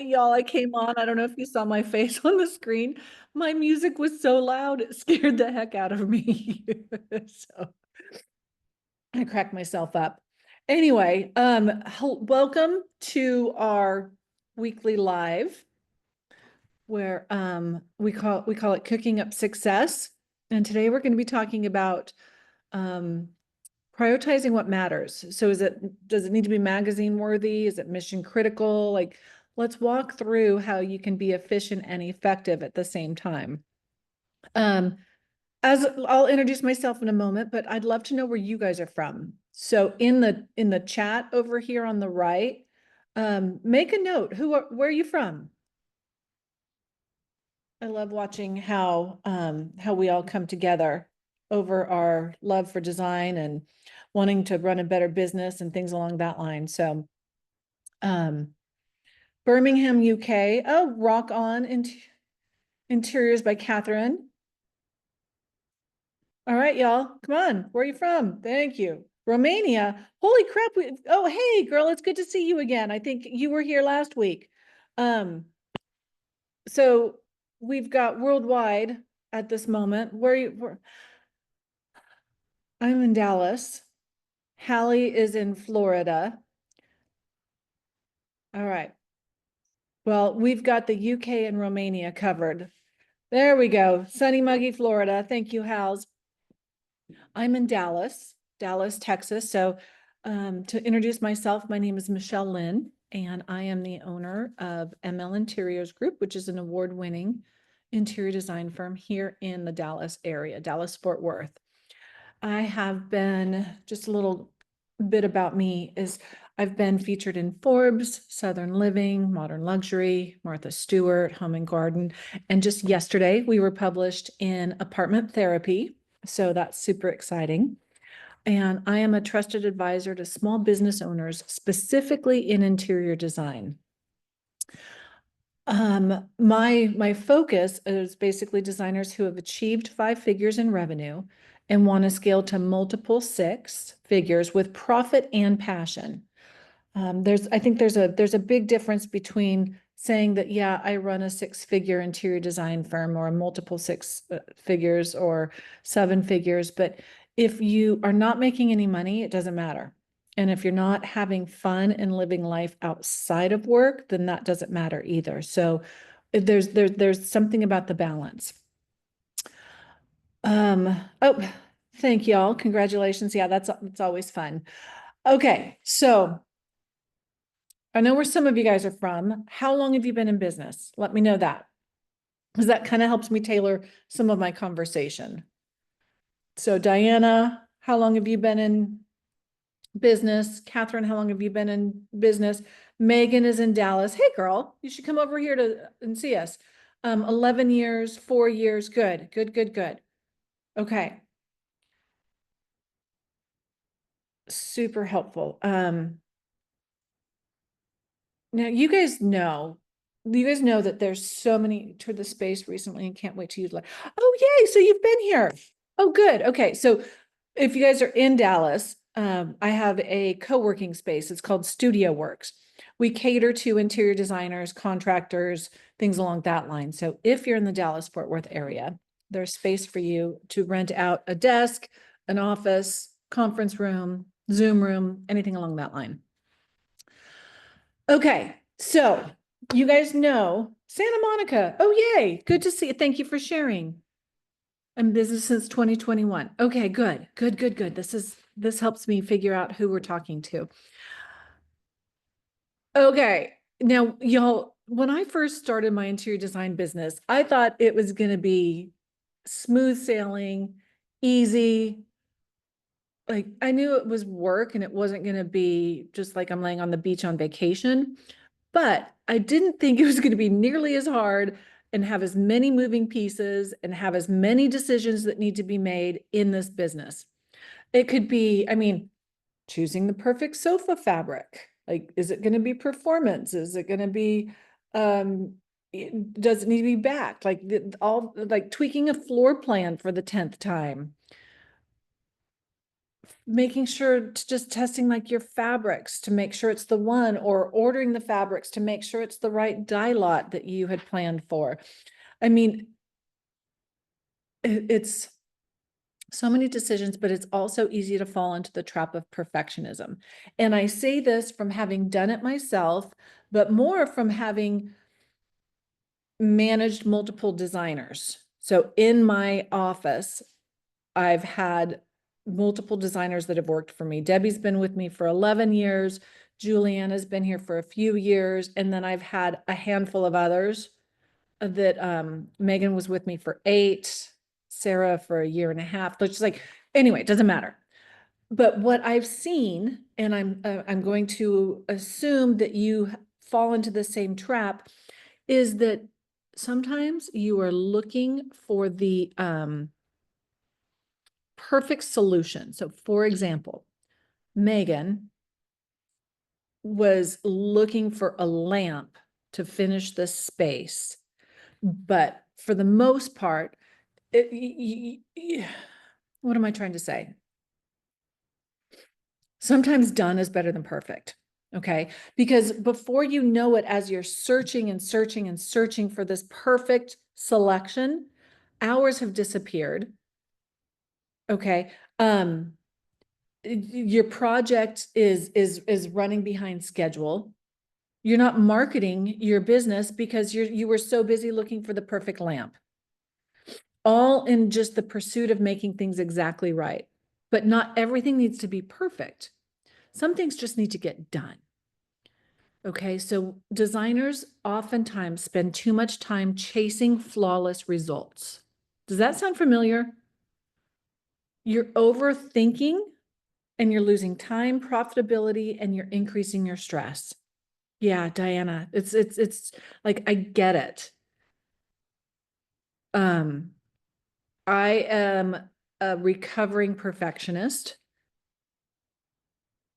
Y'all, I came on. I don't know if you saw my face on the screen. My music was so loud, it scared the heck out of me. So I cracked myself up. Anyway, welcome to our weekly live where we call it Cooking Up Success. And today we're going to be talking about um prioritizing what matters. So does it need to be magazine worthy? Is it mission critical? Like, let's walk through how you can be efficient and effective at the same time. Um, as I'll introduce myself in a moment, but I'd love to know where you guys are from. So in the chat over here on the right, make a note. Where are you from? I love watching how we all come together over our love for design and wanting to run a better business and things along that line. So, um, Birmingham, UK. Oh, Rock On Interiors by Catherine. All right, y'all, come on. Where are you from? Thank you. Romania. Holy crap. Oh, hey, girl, it's good to see you again. I think you were here last week. Um, so we've got worldwide at this moment. I'm in Dallas. Hallie is in Florida. All right. Well, we've got the UK and Romania covered. There we go. Sunny, muggy Florida. Thank you, Hals. I'm in Dallas, Texas. So to introduce myself, my name is Michelle Lynn, and I am the owner of ML Interiors Group, which is an award-winning interior design firm here in the Dallas area, Dallas-Fort Worth. I have been, just a little bit about me is I've been featured in Forbes, Southern Living, Modern Luxury, Martha Stewart, Home and Garden. And just yesterday, we were published in Apartment Therapy. So that's super exciting. And I am a trusted advisor to small business owners, specifically in interior design. My focus is basically designers who have achieved 5 figures in revenue and want to scale to multiple 6 figures with profit and passion. I think there's a big difference between saying that, yeah, I run a 6-figure interior design firm or a multiple 6 figures or 7 figures, but if you are not making any money, it doesn't matter. And if you're not having fun and living life outside of work, then that doesn't matter either. So there's something about the balance. Oh, thank y'all. Congratulations. Yeah, that's always fun. Okay, so I know where some of you guys are from. How long have you been in business? Let me know that, because that kind of helps me tailor some of my conversation. So Diana, how long have you been in business? Catherine, how long have you been in business? Megan is in Dallas. Hey, girl, you should come over here and see us. 11 years, 4 years. Good, good, good, good. Okay. Super helpful. Now you guys know that there's so many to the space recently and can't wait to use like, oh, yay. So you've been here. Oh, good. Okay. So if you guys are in Dallas, I have a co-working space. It's called Studio Works. We cater to interior designers, contractors, things along that line. So if you're in the Dallas-Fort Worth area, there's space for you to rent out a desk, an office, conference room, Zoom room, anything along that line. Okay, so you guys know Santa Monica. Oh, yay. Good to see you. Thank you for sharing. I'm in business since 2021. Okay, good, good, good, good. This helps me figure out who we're talking to. Okay, now y'all, when I first started my interior design business, I thought it was going to be smooth sailing, easy. Like I knew it was work and it wasn't going to be just like I'm laying on the beach on vacation, but I didn't think it was going to be nearly as hard and have as many moving pieces and have as many decisions that need to be made in this business. It could be, I mean, choosing the perfect sofa fabric. Like, is it going to be performance? Is it going to be, does it need to be backed? Like all like tweaking a floor plan for the 10th time. making sure to just testing like your fabrics to make sure it's the one, or ordering the fabrics to make sure it's the right dye lot that you had planned for. I mean, it's so many decisions, but it's also easy to fall into the trap of perfectionism. And I say this from having done it myself, but more from having managed multiple designers. So in my office, I've had multiple designers that have worked for me. Debbie's been with me for 11 years. Juliana's been here for a few years. And then I've had a handful of others that Megan was with me for 8, Sarah for a year and a half. So it's just like, anyway, it doesn't matter. But what I've seen, and I'm going to assume that you fall into the same trap, is that sometimes you are looking for the perfect solution. So for example, Megan was looking for a lamp to finish the space, but for the most part, what am I trying to say? Sometimes done is better than perfect. Okay. Because before you know it, as you're searching and searching and searching for this perfect selection, hours have disappeared. Okay. Your project is running behind schedule. You're not marketing your business because you were so busy looking for the perfect lamp. All in just the pursuit of making things exactly right. But not everything needs to be perfect. Some things just need to get done. Okay, so designers oftentimes spend too much time chasing flawless results. Does that sound familiar? You're overthinking and you're losing time, profitability, and you're increasing your stress. Yeah, Diana, it's like, I get it. I am a recovering perfectionist.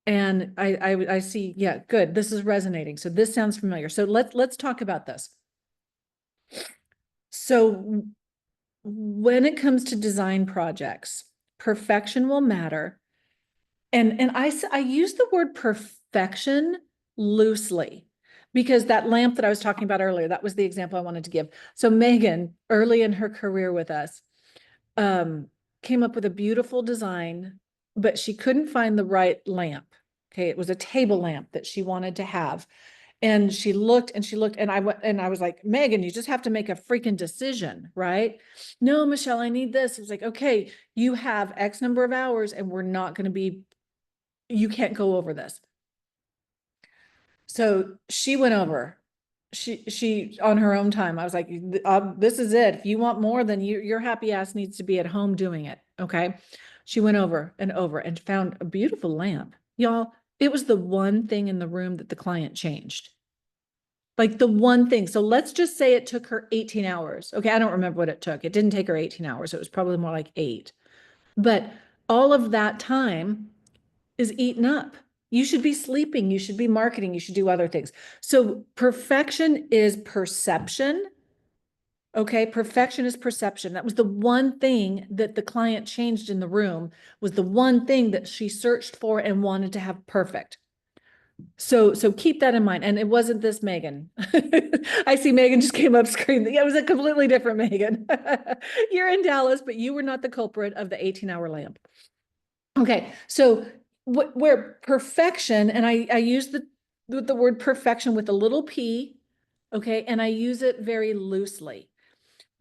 And I see, yeah, good. This is resonating. So this sounds familiar. So let's talk about this. So when it comes to design projects, perfection will matter. And I use the word perfection loosely because that lamp that I was talking about earlier, that was the example I wanted to give. So Megan, early in her career with us, came up with a beautiful design, but she couldn't find the right lamp. Okay, it was a table lamp that she wanted to have. And she looked and she looked, and I was like, Megan, you just have to make a freaking decision, right? No, Michelle, I need this. It was like, okay, you have X number of hours and we're not going to be, you can't go over this. So she went over. She on her own time. I was like, this is it. If you want more, then your happy ass needs to be at home doing it. Okay. She went over and found a beautiful lamp. Y'all, it was the one thing in the room that the client changed. Like the one thing. So let's just say it took her 18 hours. Okay. I don't remember what it took. It didn't take her 18 hours. It was probably more like 8. But all of that time is eaten up. You should be sleeping. You should be marketing. You should do other things. So perfection is perception. Okay. Perfection is perception. That was the one thing that the client changed in the room, was the one thing that she searched for and wanted to have perfect. So keep that in mind. And it wasn't this Megan. I see Megan just came up screaming. It was a completely different Megan. You're in Dallas, but you were not the culprit of the 18-hour lamp. Okay. So where perfection, and I use the word perfection with a little p, okay, and I use it very loosely.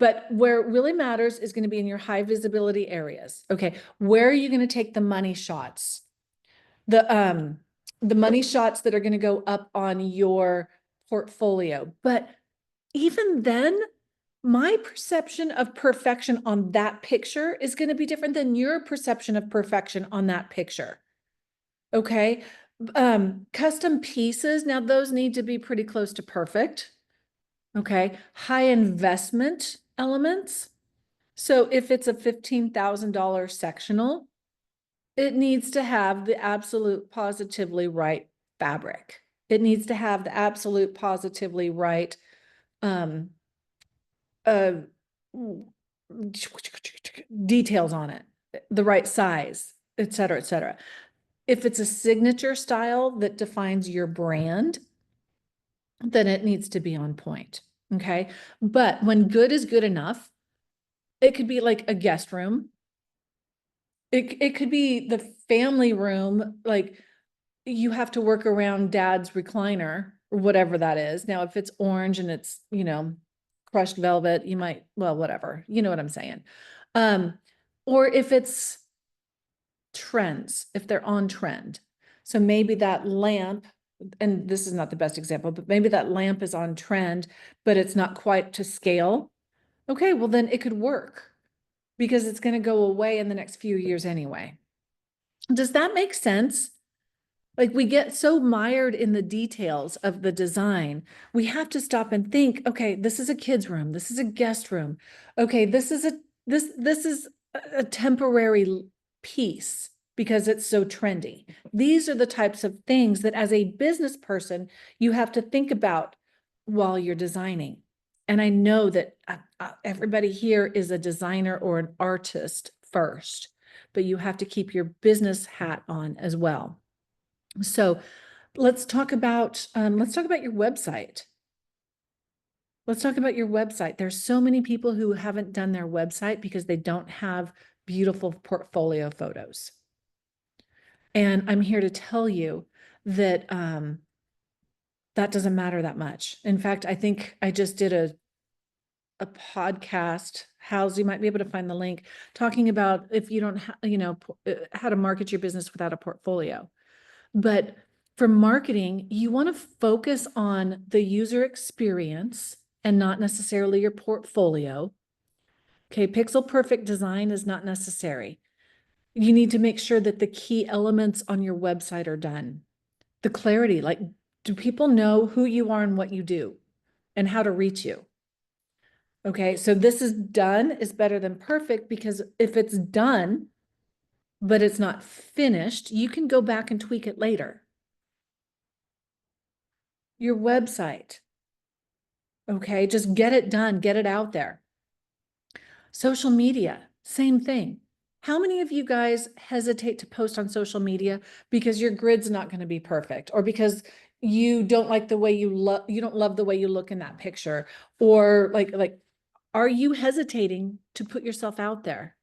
But where it really matters is going to be in your high visibility areas. Okay. Where are you going to take the money shots? The money shots that are going to go up on your portfolio. But even then, my perception of perfection on that picture is going to be different than your perception of perfection on that picture. Okay. Custom pieces. Now those need to be pretty close to perfect. Okay. High investment elements. So if it's a $15,000 sectional, it needs to have the absolute positively right fabric. It needs to have the absolute positively right uh, details on it, the right size. et cetera, et cetera. If it's a signature style that defines your brand, then it needs to be on point. Okay. But when good is good enough, it could be like a guest room. It could be the family room, like you have to work around dad's recliner or whatever that is. Now, if it's orange and it's, crushed velvet, you might, well, whatever, you know what I'm saying. Um, or if it's trends, if they're on trend. So maybe that lamp, and this is not the best example, but maybe that lamp is on trend, but it's not quite to scale. Okay, well then it could work because it's going to go away in the next few years anyway. Does that make sense? Like we get so mired in the details of the design, we have to stop and think, okay, this is a kid's room, this is a guest room. Okay, this is a temporary piece because it's so trendy. These are the types of things that as a business person, you have to think about while you're designing. And I know that everybody here is a designer or an artist first, but you have to keep your business hat on as well. So let's talk about your website. Let's talk about your website. There's so many people who haven't done their website because they don't have beautiful portfolio photos. And I'm here to tell you that that doesn't matter that much. In fact, I think I just did a podcast, How's, you might be able to find the link, talking about if you don't how to market your business without a portfolio. But for marketing, you want to focus on the user experience and not necessarily your portfolio. Okay, pixel perfect design is not necessary. You need to make sure that the key elements on your website are done. The clarity, like, do people know who you are and what you do and how to reach you? Okay, so this is done is better than perfect, because if it's done, but it's not finished, you can go back and tweak it later. Your website. Okay, just get it done, get it out there. Social media, same thing. How many of you guys hesitate to post on social media because your grid's not going to be perfect, or because you don't like the way you don't love the way you look in that picture, or like are you hesitating to put yourself out there?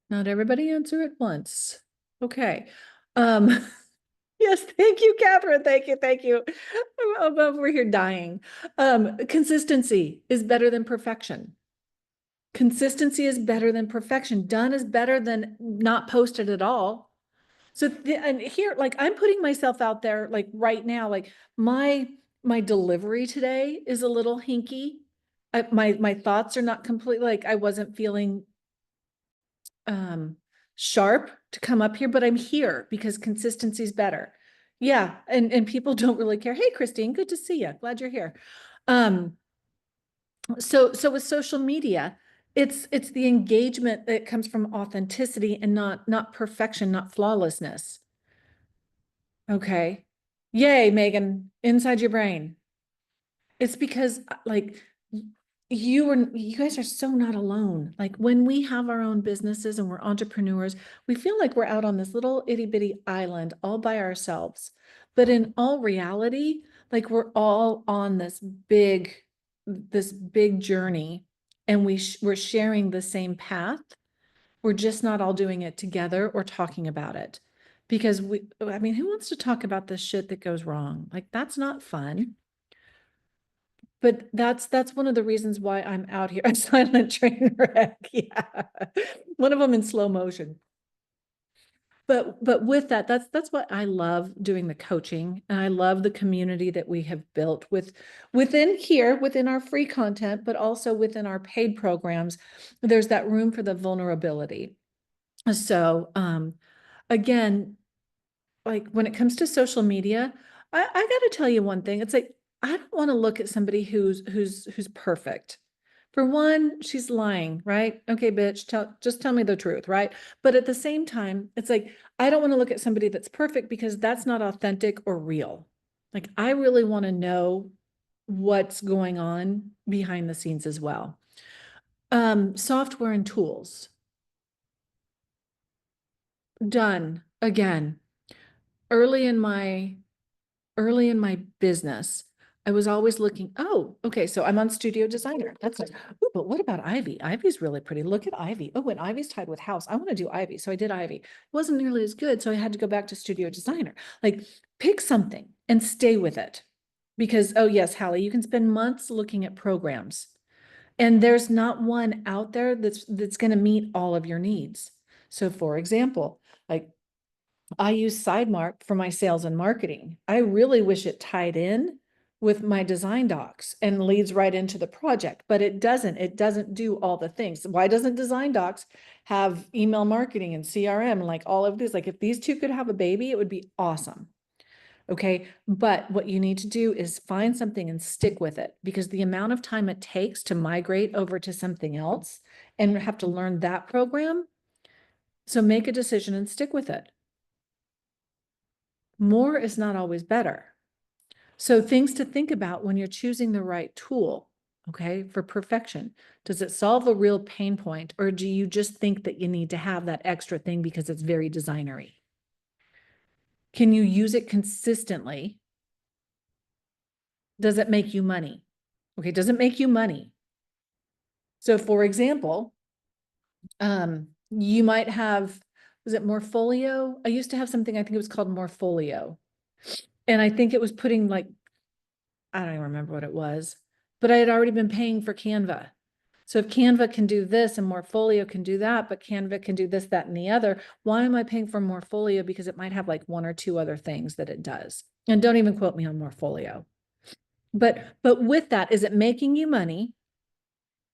Not everybody answer at once. Okay. Um yes, thank you, Catherine. Thank you, thank you. I'm over here dying. Consistency is better than perfection. Consistency is better than perfection. Done is better than not posted at all. So and here, like, I'm putting myself out there, like right now, like my delivery today is a little hinky. My thoughts are not completely, like, I wasn't feeling sharp to come up here, but I'm here because consistency is better. Yeah, and people don't really care. Hey, Christine, good to see you. Glad you're here. So with social media, it's the engagement that comes from authenticity and not perfection, not flawlessness. Okay. Yay, Megan, inside your brain. It's because like you guys are so not alone. Like when we have our own businesses and we're entrepreneurs, we feel like we're out on this little itty bitty island all by ourselves. But in all reality, like we're all on this big journey, and we're sharing the same path. We're just not all doing it together or talking about it, because I mean, who wants to talk about the shit that goes wrong? Like that's not fun. But that's one of the reasons why I'm out here. A silent train wreck. Yeah. One of them in slow motion. But with that, that's what I love doing, the coaching. And I love the community that we have built within our free content, but also within our paid programs. There's that room for the vulnerability. So again, like when it comes to social media, I got to tell you one thing. It's like, I don't want to look at somebody who's perfect. For one, she's lying, right? Okay, bitch, just tell me the truth, right? But at the same time, it's like, I don't want to look at somebody that's perfect, because that's not authentic or real. Like, I really want to know what's going on behind the scenes as well. Software and tools. Done again. Early in my business, I was always looking, oh, okay, so I'm on Studio Designer. That's like, oh, but what about Ivy? Ivy's really pretty. Look at Ivy. Oh, and Ivy's tied with house. I want to do Ivy. So I did Ivy. It wasn't nearly as good. So I had to go back to Studio Designer. Like, pick something and stay with it. Because, oh yes, Hallie, you can spend months looking at programs. And there's not one out there that's going to meet all of your needs. So for example, like I use Sidemark for my sales and marketing. I really wish it tied in with my design docs and leads right into the project, but it doesn't. It doesn't do all the things. Why doesn't design docs have email marketing and CRM, like all of these? Like if these two could have a baby, it would be awesome. Okay. But what you need to do is find something and stick with it, because the amount of time it takes to migrate over to something else and have to learn that program. So make a decision and stick with it. More is not always better. So things to think about when you're choosing the right tool, okay, for perfection. Does it solve a real pain point, or do you just think that you need to have that extra thing because it's very designery? Can you use it consistently? Does it make you money? Okay, does it make you money? So for example, you might have, was it Morpholio? I used to have something, I think it was called Morpholio. And I think it was putting like, I don't even remember what it was, but I had already been paying for Canva. So if Canva can do this and Morpholio can do that, but Canva can do this, that, and the other, why am I paying for Morpholio? Because it might have like one or two other things that it does. And don't even quote me on Morpholio. But with that, is it making you money?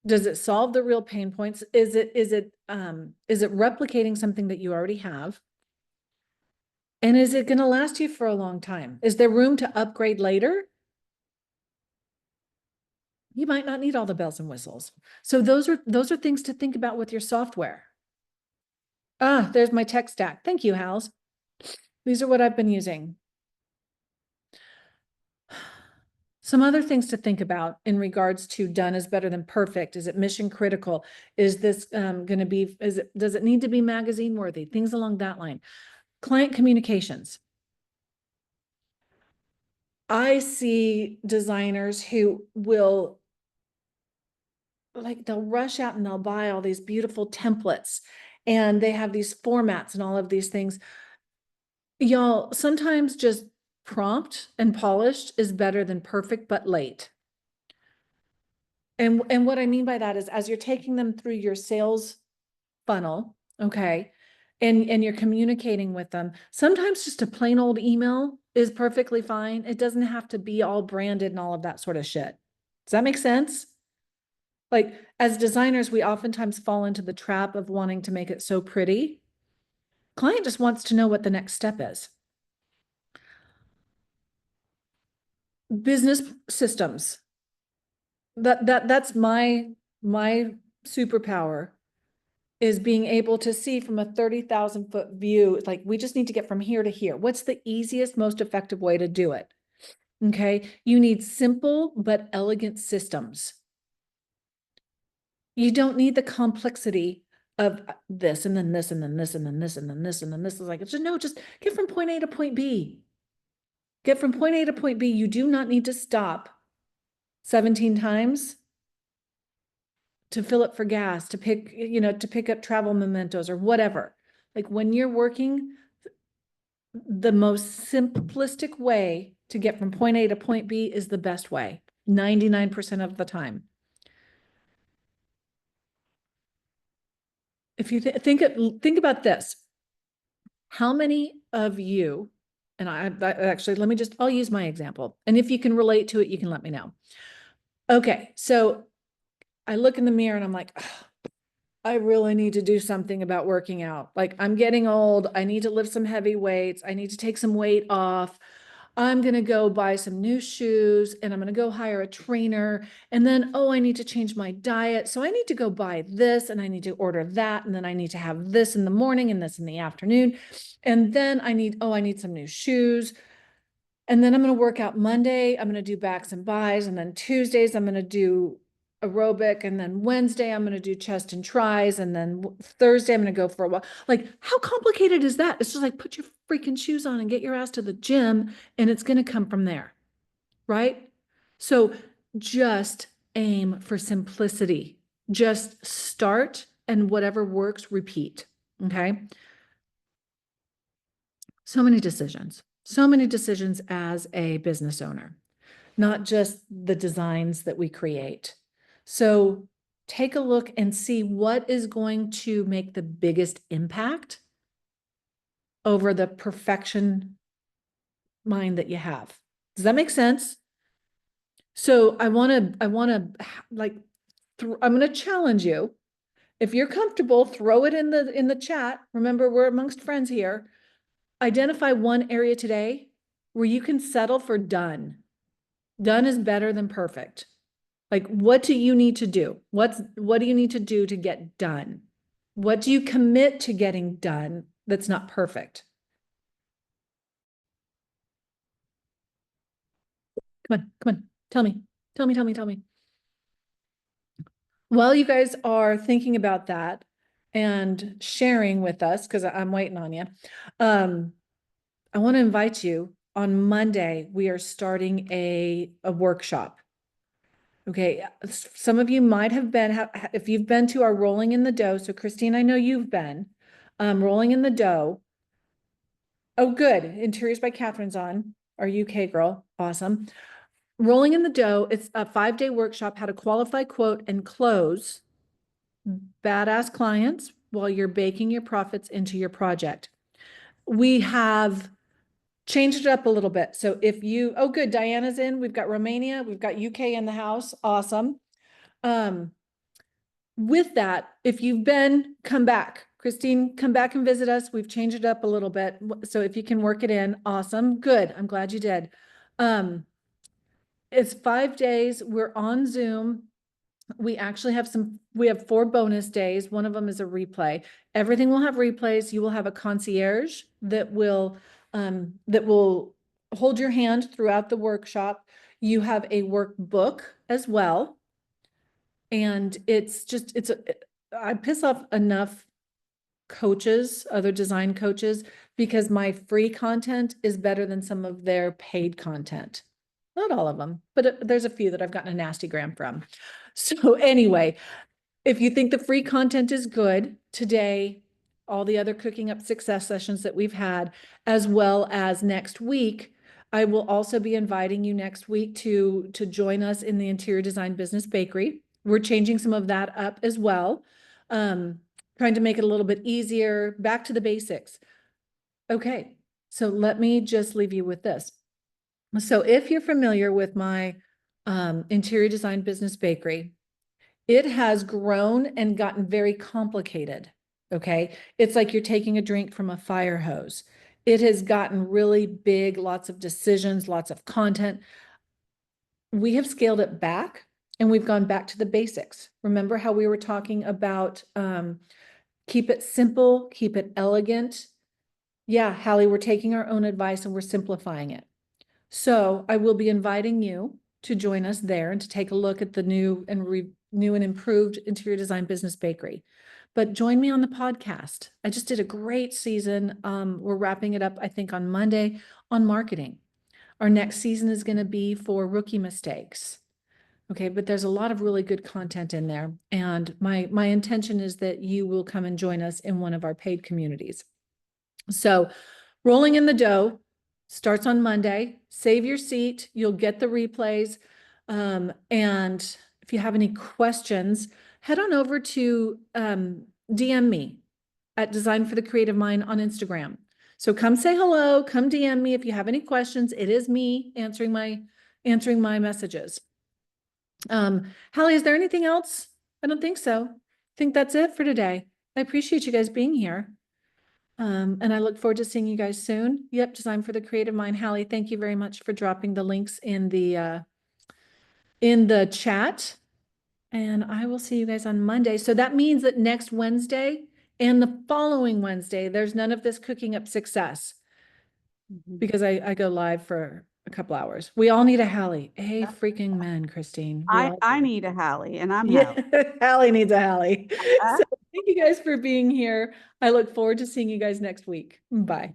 Does it solve the real pain points? Is it replicating something that you already have? And is it going to last you for a long time? Is there room to upgrade later? You might not need all the bells and whistles. So those are things to think about with your software. Ah, there's my tech stack. Thank you, Hals. These are what I've been using. Some other things to think about in regards to done is better than perfect. Is it mission critical? Is this going to be, does it need to be magazine worthy? Things along that line. Client communications. I see designers who will, like, they'll rush out and they'll buy all these beautiful templates and they have these formats and all of these things. Y'all, sometimes just prompt and polished is better than perfect but late. And what I mean by that is, as you're taking them through your sales funnel, okay, and you're communicating with them, sometimes just a plain old email is perfectly fine. It doesn't have to be all branded and all of that sort of shit. Does that make sense? Like, as designers, we oftentimes fall into the trap of wanting to make it so pretty. Client just wants to know what the next step is. Business systems. That's my superpower, is being able to see from a 30,000 foot view. Like, we just need to get from here to here. What's the easiest, most effective way to do it? Okay. You need simple but elegant systems. You don't need the complexity of this and then this and then this and then this and then this and then this. Is like, just no, just get from point A to point B. Get from point A to point B. You do not need to stop 17 times to fill up for gas, to pick, to pick up travel mementos or whatever. Like, when you're working, the most simplistic way to get from point A to point B is the best way, 99% of the time. If you think about this, how many of you, and I actually, I'll use my example. And if you can relate to it, you can let me know. Okay. So I look in the mirror and I'm like, I really need to do something about working out. Like, I'm getting old. I need to lift some heavy weights. I need to take some weight off. I'm going to go buy some new shoes and I'm going to go hire a trainer. And then, oh, I need to change my diet. So I need to go buy this and I need to order that. And then I need to have this in the morning and this in the afternoon. And then I need some new shoes. And then I'm going to work out Monday. I'm going to do backs and buys. And then Tuesdays, I'm going to do aerobic, and then Wednesday I'm going to do chest and tries, and then Thursday I'm going to go for a walk. Like, how complicated is that? It's just like, put your freaking shoes on and get your ass to the gym, and it's going to come from there, right? So just aim for simplicity. Just start, and whatever works, repeat. Okay. So many decisions as a business owner, not just the designs that we create. So take a look and see what is going to make the biggest impact over the perfection mind that you have. Does that make sense? So I want to like, I'm going to challenge you. If you're comfortable, throw it in the chat. Remember, we're amongst friends here. Identify one area today where you can settle for done. Done is better than perfect. Like, what do you need to do? What do you need to do to get done? What do you commit to getting done that's not perfect? Come on. Tell me. While you guys are thinking about that and sharing with us, because I'm waiting on you, I want to invite you. On Monday, we are starting a workshop. Okay, some of you might have been, if you've been to our Rolling in the Dough, so Christine, I know you've been, Rolling in the Dough. Oh, good. Interiors by Catherine's on. Our UK girl. Awesome. Rolling in the Dough, it's a 5-day workshop, how to qualify, quote, and close badass clients while you're baking your profits into your project. We have changed it up a little bit. So if you, oh, good, Diana's in. We've got Romania, we've got UK in the house. Awesome. With that, if you've been, come back. Christine, come back and visit us. We've changed it up a little bit. So if you can work it in, awesome. Good. I'm glad you did. It's 5 days. We're on Zoom. We actually have we have 4 bonus days. One of them is a replay. Everything will have replays. You will have a concierge that will hold your hand throughout the workshop. You have a workbook as well. And I piss off enough coaches, other design coaches, because my free content is better than some of their paid content. Not all of them, but there's a few that I've gotten a nasty gram from. So anyway, if you think the free content is good today, all the other cooking up success sessions that we've had, as well as next week, I will also be inviting you next week to join us in the Interior Design Business Bakery. We're changing some of that up as well. Trying to make it a little bit easier, back to the basics. Okay, so let me just leave you with this. So if you're familiar with my Interior Design Business Bakery, it has grown and gotten very complicated. Okay. It's like you're taking a drink from a fire hose. It has gotten really big, lots of decisions, lots of content. We have scaled it back and we've gone back to the basics. Remember how we were talking about keep it simple, keep it elegant. Yeah, Hallie, we're taking our own advice and we're simplifying it. So I will be inviting you to join us there and to take a look at the new and improved Interior Design Business Bakery. But join me on the podcast. I just did a great season. We're wrapping it up, I think, on Monday on marketing. Our next season is going to be for rookie mistakes. Okay, but there's a lot of really good content in there. And my intention is that you will come and join us in one of our paid communities. So Rolling in the Dough starts on Monday. Save your seat. You'll get the replays. And if you have any questions, head on over to DM me at Design for the Creative Mind on Instagram. So come say hello, come DM me if you have any questions. It is me answering my messages. Hallie, is there anything else? I don't think so. I think that's it for today. I appreciate you guys being here. And I look forward to seeing you guys soon. Yep, Design for the Creative Mind. Hallie, thank you very much for dropping the links in the chat. And I will see you guys on Monday. So that means that next Wednesday and the following Wednesday, there's none of this cooking up success because I go live for a couple hours. We all need a Hallie. Hey, freaking men, Christine. We all I do. need a Hallie and I'm Yeah, Hallie. Hallie needs a Hallie. Uh, So thank you guys for being here. I look forward to seeing you guys next week. Bye.